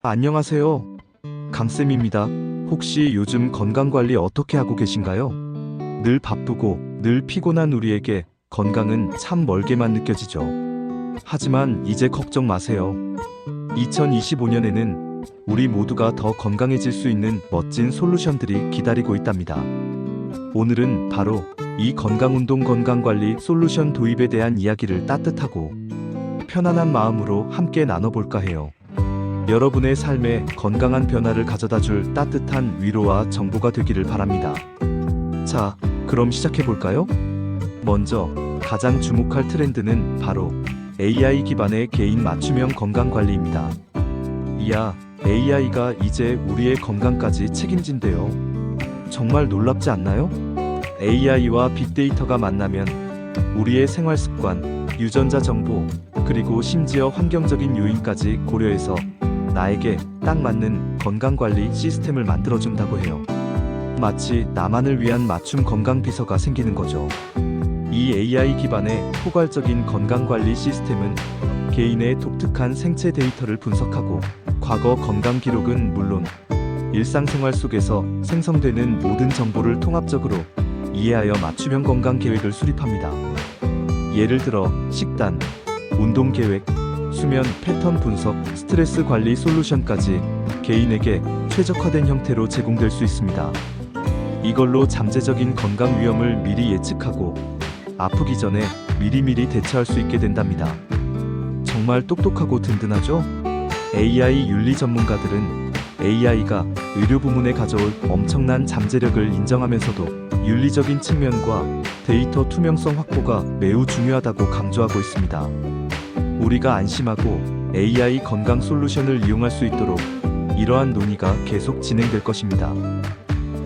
안녕하세요. 강쌤입니다. 혹시 요즘 건강관리 어떻게 하고 계신가요? 늘 바쁘고 늘 피곤한 우리에게 건강은 참 멀게만 느껴지죠. 하지만 이제 걱정 마세요. 2025년에는 우리 모두가 더 건강해질 수 있는 멋진 솔루션들이 기다리고 있답니다. 오늘은 바로 이 건강운동 건강관리 솔루션 도입에 대한 이야기를 따뜻하고 편안한 마음으로 함께 나눠볼까 해요. 여러분의 삶에 건강한 변화를 가져다줄 따뜻한 위로와 정보가 되기를 바랍니다. 자, 그럼 시작해볼까요? 먼저 가장 주목할 트렌드는 바로 AI 기반의 개인 맞춤형 건강관리입니다. 이야, AI가 이제 우리의 건강까지 책임진대요. 정말 놀랍지 않나요? AI와 빅데이터가 만나면 우리의 생활습관, 유전자 정보, 그리고 심지어 환경적인 요인까지 고려해서 나에게 딱 맞는 건강관리 시스템을 만들어준다고 해요. 마치 나만을 위한 맞춤 건강 비서가 생기는 거죠. 이 AI 기반의 포괄적인 건강관리 시스템은 개인의 독특한 생체 데이터를 분석하고 과거 건강 기록은 물론 일상생활 속에서 생성되는 모든 정보를 통합적으로 이해하여 맞춤형 건강 계획을 수립합니다. 예를 들어 식단, 운동 계획, 수면 패턴 분석, 스트레스 관리 솔루션까지 개인에게 최적화된 형태로 제공될 수 있습니다. 이걸로 잠재적인 건강 위험을 미리 예측하고 아프기 전에 미리미리 대처할 수 있게 된답니다. 정말 똑똑하고 든든하죠? AI 윤리 전문가들은 AI가 의료 부문에 가져올 엄청난 잠재력을 인정하면서도 윤리적인 측면과 데이터 투명성 확보가 매우 중요하다고 강조하고 있습니다. 우리가 안심하고 AI 건강 솔루션을 이용할 수 있도록 이러한 논의가 계속 진행될 것입니다.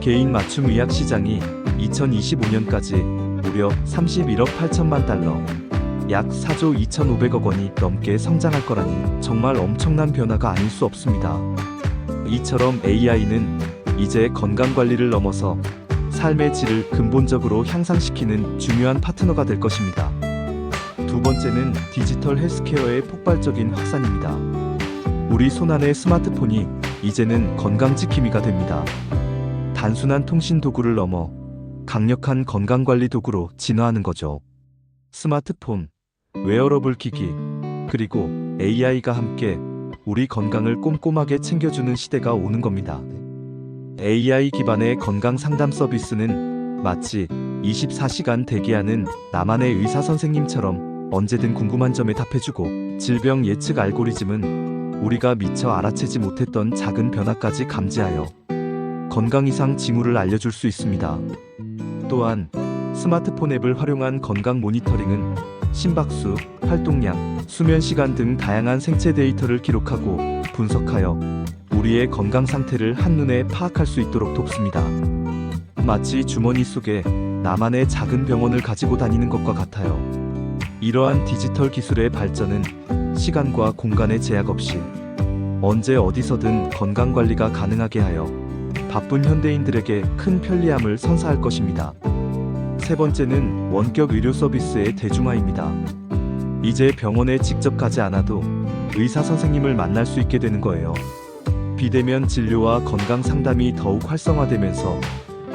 개인 맞춤 의학 시장이 2025년까지 무려 31억 8천만 달러, 약 4조 2,500억 원이 넘게 성장할 거라니 정말 엄청난 변화가 아닐 수 없습니다. 이처럼 AI는 이제 건강관리를 넘어서 삶의 질을 근본적으로 향상시키는 중요한 파트너가 될 것입니다. 두 번째는 디지털 헬스케어의 폭발적인 확산입니다. 우리 손안의 스마트폰이 이제는 건강지킴이가 됩니다. 단순한 통신 도구를 넘어 강력한 건강관리 도구로 진화하는 거죠. 스마트폰, 웨어러블 기기, 그리고 AI가 함께 우리 건강을 꼼꼼하게 챙겨주는 시대가 오는 겁니다. AI 기반의 건강 상담 서비스는 마치 24시간 대기하는 나만의 의사 선생님처럼 언제든 궁금한 점에 답해주고, 질병 예측 알고리즘은 우리가 미처 알아채지 못했던 작은 변화까지 감지하여 건강 이상 징후를 알려줄 수 있습니다. 또한 스마트폰 앱을 활용한 건강 모니터링은 심박수, 활동량, 수면 시간 등 다양한 생체 데이터를 기록하고 분석하여 우리의 건강 상태를 한눈에 파악할 수 있도록 돕습니다. 마치 주머니 속에 나만의 작은 병원을 가지고 다니는 것과 같아요. 이러한 디지털 기술의 발전은 시간과 공간의 제약 없이 언제 어디서든 건강관리가 가능하게 하여 바쁜 현대인들에게 큰 편리함을 선사할 것입니다. 세 번째는 원격 의료 서비스의 대중화입니다. 이제 병원에 직접 가지 않아도 의사 선생님을 만날 수 있게 되는 거예요. 비대면 진료와 건강 상담이 더욱 활성화되면서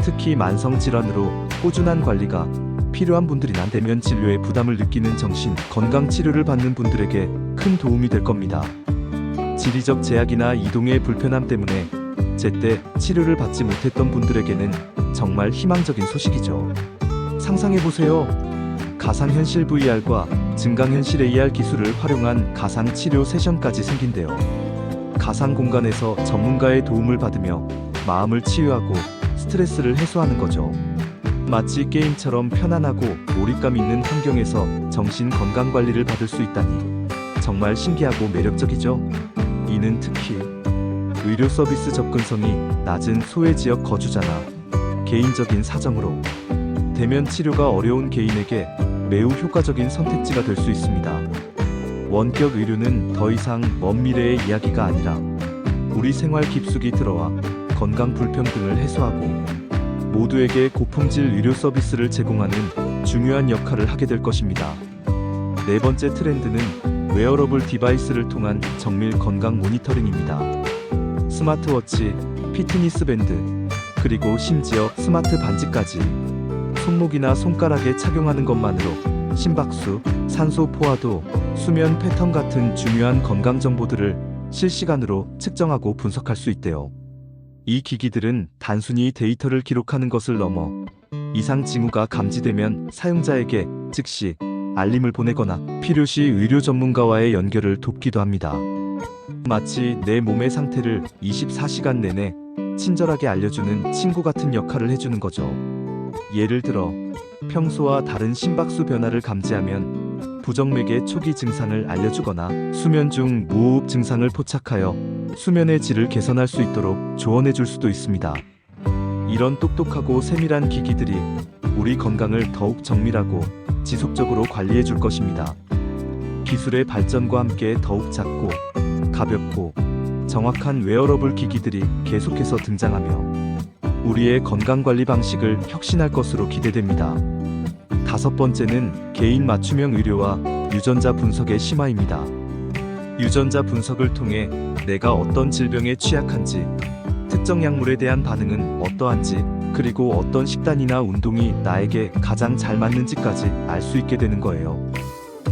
특히 만성질환으로 꾸준한 관리가 필요한 분들이나 대면 진료에 부담을 느끼는 정신 건강 치료를 받는 분들에게 큰 도움이 될 겁니다. 지리적 제약이나 이동의 불편함 때문에 제때 치료를 받지 못했던 분들에게는 정말 희망적인 소식이죠. 상상해보세요. 가상현실 VR과 증강현실 AR 기술을 활용한 가상 치료 세션까지 생긴대요. 가상 공간에서 전문가의 도움을 받으며 마음을 치유하고 스트레스를 해소하는 거죠. 마치 게임처럼 편안하고 몰입감 있는 환경에서 정신 건강 관리를 받을 수 있다니 정말 신기하고 매력적이죠. 이는 특히 의료 서비스 접근성이 낮은 소외 지역 거주자나 개인적인 사정으로 대면 치료가 어려운 개인에게 매우 효과적인 선택지가 될 수 있습니다. 원격 의료는 더 이상 먼 미래의 이야기가 아니라 우리 생활 깊숙이 들어와 건강 불평등을 해소하고 모두에게 고품질 의료 서비스를 제공하는 중요한 역할을 하게 될 것입니다. 네 번째 트렌드는 웨어러블 디바이스를 통한 정밀 건강 모니터링입니다. 스마트워치, 피트니스 밴드, 그리고 심지어 스마트 반지까지 손목이나 손가락에 착용하는 것만으로 심박수, 산소 포화도, 수면 패턴 같은 중요한 건강 정보들을 실시간으로 측정하고 분석할 수 있대요. 이 기기들은 단순히 데이터를 기록하는 것을 넘어 이상 징후가 감지되면 사용자에게 즉시 알림을 보내거나 필요시 의료 전문가와의 연결을 돕기도 합니다. 마치 내 몸의 상태를 24시간 내내 친절하게 알려주는 친구 같은 역할을 해주는 거죠. 예를 들어 평소와 다른 심박수 변화를 감지하면 부정맥의 초기 증상을 알려주거나 수면 중 무호흡 증상을 포착하여 수면의 질을 개선할 수 있도록 조언해 줄 수도 있습니다. 이런 똑똑하고 세밀한 기기들이 우리 건강을 더욱 정밀하고 지속적으로 관리해 줄 것입니다. 기술의 발전과 함께 더욱 작고 가볍고 정확한 웨어러블 기기들이 계속해서 등장하며 우리의 건강관리 방식을 혁신할 것으로 기대됩니다. 다섯 번째는 개인 맞춤형 의료와 유전자 분석의 심화입니다. 유전자 분석을 통해 내가 어떤 질병에 취약한지, 특정 약물에 대한 반응은 어떠한지, 그리고 어떤 식단이나 운동이 나에게 가장 잘 맞는지까지 알 수 있게 되는 거예요.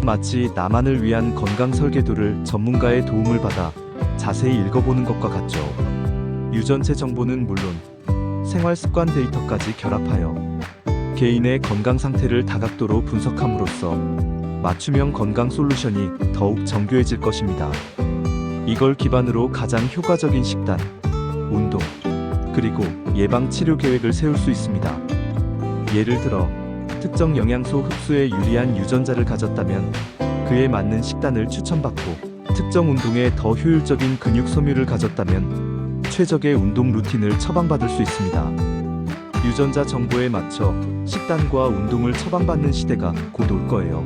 마치 나만을 위한 건강 설계도를 전문가의 도움을 받아 자세히 읽어보는 것과 같죠. 유전체 정보는 물론 생활 습관 데이터까지 결합하여 개인의 건강 상태를 다각도로 분석함으로써 맞춤형 건강 솔루션이 더욱 정교해질 것입니다. 이걸 기반으로 가장 효과적인 식단, 운동, 그리고 예방 치료 계획을 세울 수 있습니다. 예를 들어 특정 영양소 흡수에 유리한 유전자를 가졌다면 그에 맞는 식단을 추천받고, 특정 운동에 더 효율적인 근육 섬유를 가졌다면 최적의 운동 루틴을 처방받을 수 있습니다. 유전자 정보에 맞춰 식단과 운동을 처방받는 시대가 곧 올 거예요.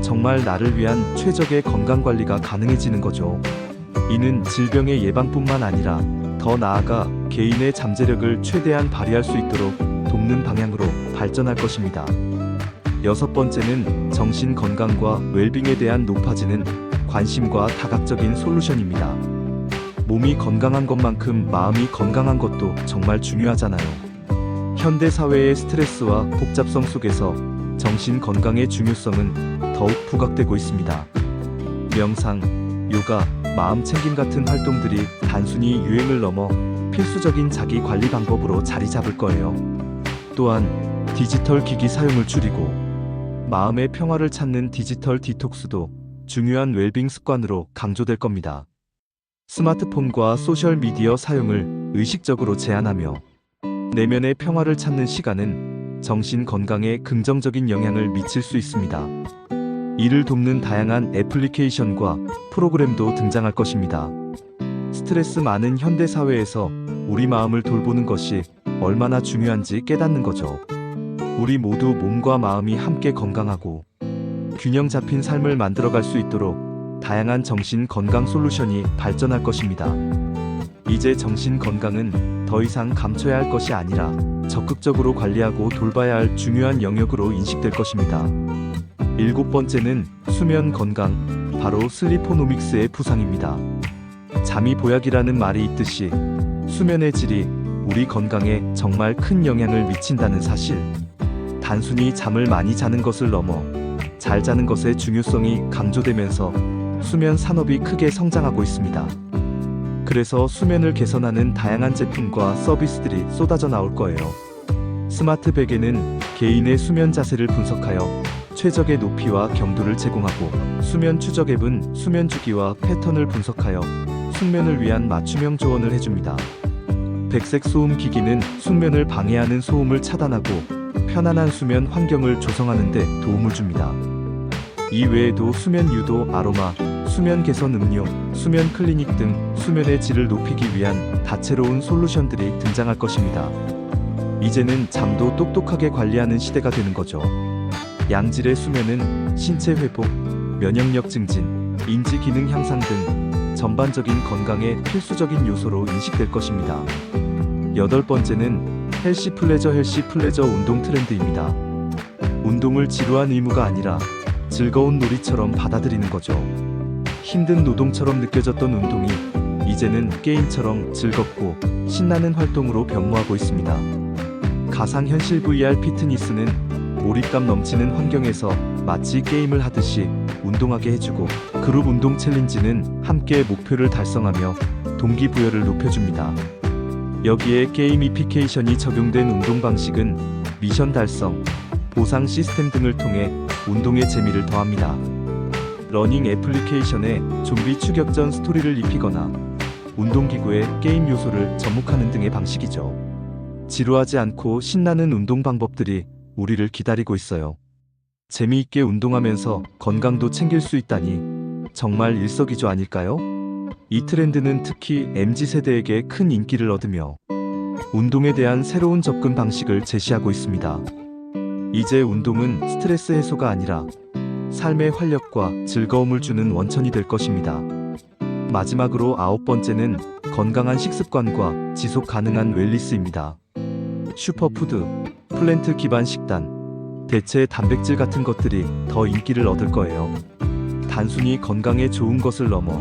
정말 나를 위한 최적의 건강관리가 가능해지는 거죠. 이는 질병의 예방뿐만 아니라 더 나아가 개인의 잠재력을 최대한 발휘할 수 있도록 돕는 방향으로 발전할 것입니다. 여섯 번째는 정신 건강과 웰빙에 대한 높아지는 관심과 다각적인 솔루션입니다. 몸이 건강한 것만큼 마음이 건강한 것도 정말 중요하잖아요. 현대 사회의 스트레스와 복잡성 속에서 정신 건강의 중요성은 더욱 부각되고 있습니다. 명상, 요가, 마음 챙김 같은 활동들이 단순히 유행을 넘어 필수적인 자기 관리 방법으로 자리 잡을 거예요. 또한 디지털 기기 사용을 줄이고 마음의 평화를 찾는 디지털 디톡스도 중요한 웰빙 습관으로 강조될 겁니다. 스마트폰과 소셜미디어 사용을 의식적으로 제한하며 내면의 평화를 찾는 시간은 정신 건강에 긍정적인 영향을 미칠 수 있습니다. 이를 돕는 다양한 애플리케이션과 프로그램도 등장할 것입니다. 스트레스 많은 현대 사회에서 우리 마음을 돌보는 것이 얼마나 중요한지 깨닫는 거죠. 우리 모두 몸과 마음이 함께 건강하고 균형 잡힌 삶을 만들어갈 수 있도록 다양한 정신 건강 솔루션이 발전할 것입니다. 이제 정신 건강은 더 이상 감춰야 할 것이 아니라 적극적으로 관리하고 돌봐야 할 중요한 영역으로 인식될 것입니다. 일곱 번째는 수면 건강, 바로 슬리포노믹스의 부상입니다. 잠이 보약이라는 말이 있듯이 수면의 질이 우리 건강에 정말 큰 영향을 미친다는 사실. 단순히 잠을 많이 자는 것을 넘어 잘 자는 것의 중요성이 강조되면서 수면 산업이 크게 성장하고 있습니다. 그래서 수면을 개선하는 다양한 제품과 서비스들이 쏟아져 나올 거예요. 스마트 베개는 개인의 수면 자세를 분석하여 최적의 높이와 경도를 제공하고, 수면 추적 앱은 수면 주기와 패턴을 분석하여 숙면을 위한 맞춤형 조언을 해줍니다. 백색 소음 기기는 숙면을 방해하는 소음을 차단하고 편안한 수면 환경을 조성하는 데 도움을 줍니다. 이 외에도 수면 유도 아로마, 수면 개선 음료, 수면 클리닉 등 수면의 질을 높이기 위한 다채로운 솔루션들이 등장할 것입니다. 이제는 잠도 똑똑하게 관리하는 시대가 되는 거죠. 양질의 수면은 신체 회복, 면역력 증진, 인지 기능 향상 등 전반적인 건강의 필수적인 요소로 인식될 것입니다. 여덟 번째는 헬시 플레저 운동 트렌드입니다. 운동을 지루한 의무가 아니라 즐거운 놀이처럼 받아들이는 거죠. 힘든 노동처럼 느껴졌던 운동이 이제는 게임처럼 즐겁고 신나는 활동으로 변모하고 있습니다. 가상현실 VR 피트니스는 몰입감 넘치는 환경에서 마치 게임을 하듯이 운동하게 해주고, 그룹 운동 챌린지는 함께 목표를 달성하며 동기부여를 높여줍니다. 여기에 게이미피케이션이 적용된 운동 방식은 미션 달성, 보상 시스템 등을 통해 운동의 재미를 더합니다. 러닝 애플리케이션에 좀비 추격전 스토리를 입히거나 운동기구에 게임 요소를 접목하는 등의 방식이죠. 지루하지 않고 신나는 운동 방법들이 우리를 기다리고 있어요. 재미있게 운동하면서 건강도 챙길 수 있다니 정말 일석이조 아닐까요? 이 트렌드는 특히 MZ세대에게 큰 인기를 얻으며 운동에 대한 새로운 접근 방식을 제시하고 있습니다. 이제 운동은 스트레스 해소가 아니라 삶의 활력과 즐거움을 주는 원천이 될 것입니다. 마지막으로 9번째는 건강한 식습관과 지속 가능한 웰니스입니다. 슈퍼푸드, 플랜트 기반 식단, 대체 단백질 같은 것들이 더 인기를 얻을 거예요. 단순히 건강에 좋은 것을 넘어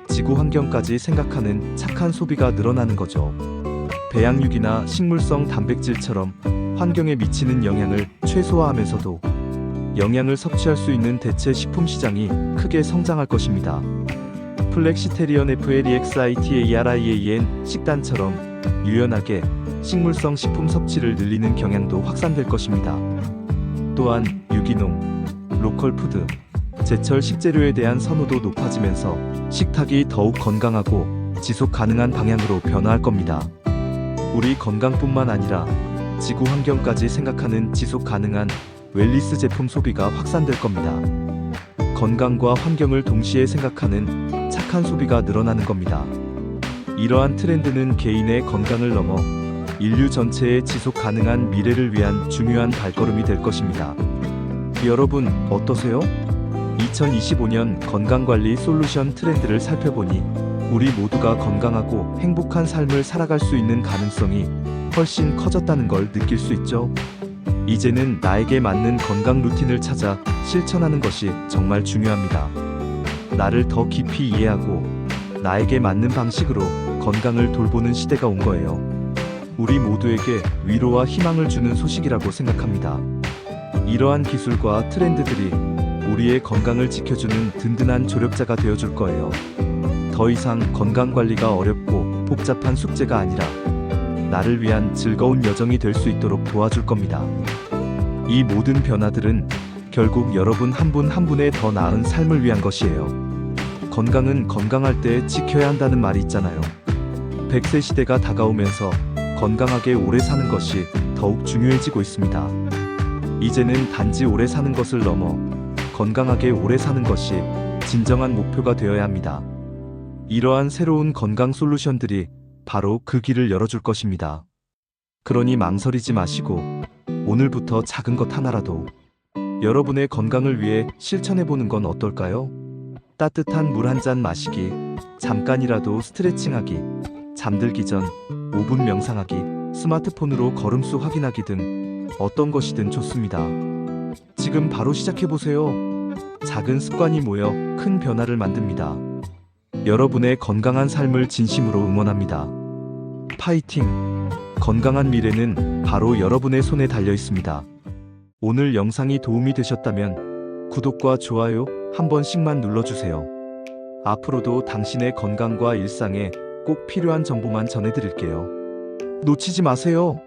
지구 환경까지 생각하는 착한 소비가 늘어나는 거죠. 배양육이나 식물성 단백질처럼 환경에 미치는 영향을 최소화하면서도 영양을 섭취할 수 있는 대체 식품 시장이 크게 성장할 것입니다. 플렉시테리언 FLEXITARIAN 식단처럼 유연하게 식물성 식품 섭취를 늘리는 경향도 확산될 것입니다. 또한 유기농, 로컬푸드, 제철 식재료에 대한 선호도 높아지면서 식탁이 더욱 건강하고 지속 가능한 방향으로 변화할 겁니다. 우리 건강뿐만 아니라 지구 환경까지 생각하는 지속 가능한 웰니스 제품 소비가 확산될 겁니다. 건강과 환경을 동시에 생각하는 착한 소비가 늘어나는 겁니다. 이러한 트렌드는 개인의 건강을 넘어 인류 전체의 지속 가능한 미래를 위한 중요한 발걸음이 될 것입니다. 여러분 어떠세요? 2025년 건강관리 솔루션 트렌드를 살펴보니 우리 모두가 건강하고 행복한 삶을 살아갈 수 있는 가능성이 훨씬 커졌다는 걸 느낄 수 있죠. 이제는 나에게 맞는 건강 루틴을 찾아 실천하는 것이 정말 중요합니다. 나를 더 깊이 이해하고 나에게 맞는 방식으로 건강을 돌보는 시대가 온 거예요. 우리 모두에게 위로와 희망을 주는 소식이라고 생각합니다. 이러한 기술과 트렌드들이 우리의 건강을 지켜주는 든든한 조력자가 되어줄 거예요. 더 이상 건강관리가 어렵고 복잡한 숙제가 아니라 나를 위한 즐거운 여정이 될 수 있도록 도와줄 겁니다. 이 모든 변화들은 결국 여러분 한 분 한 분의 더 나은 삶을 위한 것이에요. 건강은 건강할 때 지켜야 한다는 말이 있잖아요. 100세 시대가 다가오면서 건강하게 오래 사는 것이 더욱 중요해지고 있습니다. 이제는 단지 오래 사는 것을 넘어 건강하게 오래 사는 것이 진정한 목표가 되어야 합니다. 이러한 새로운 건강 솔루션들이 바로 그 길을 열어줄 것입니다. 그러니 망설이지 마시고 오늘부터 작은 것 하나라도 여러분의 건강을 위해 실천해보는 건 어떨까요? 따뜻한 물 한 잔 마시기, 잠깐이라도 스트레칭하기, 잠들기 전 5분 명상하기, 스마트폰으로 걸음수 확인하기 등 어떤 것이든 좋습니다. 지금 바로 시작해보세요. 작은 습관이 모여 큰 변화를 만듭니다. 여러분의 건강한 삶을 진심으로 응원합니다. 파이팅! 건강한 미래는 바로 여러분의 손에 달려 있습니다. 오늘 영상이 도움이 되셨다면 구독과 좋아요 한 번씩만 눌러주세요. 앞으로도 당신의 건강과 일상에 꼭 필요한 정보만 전해드릴게요. 놓치지 마세요.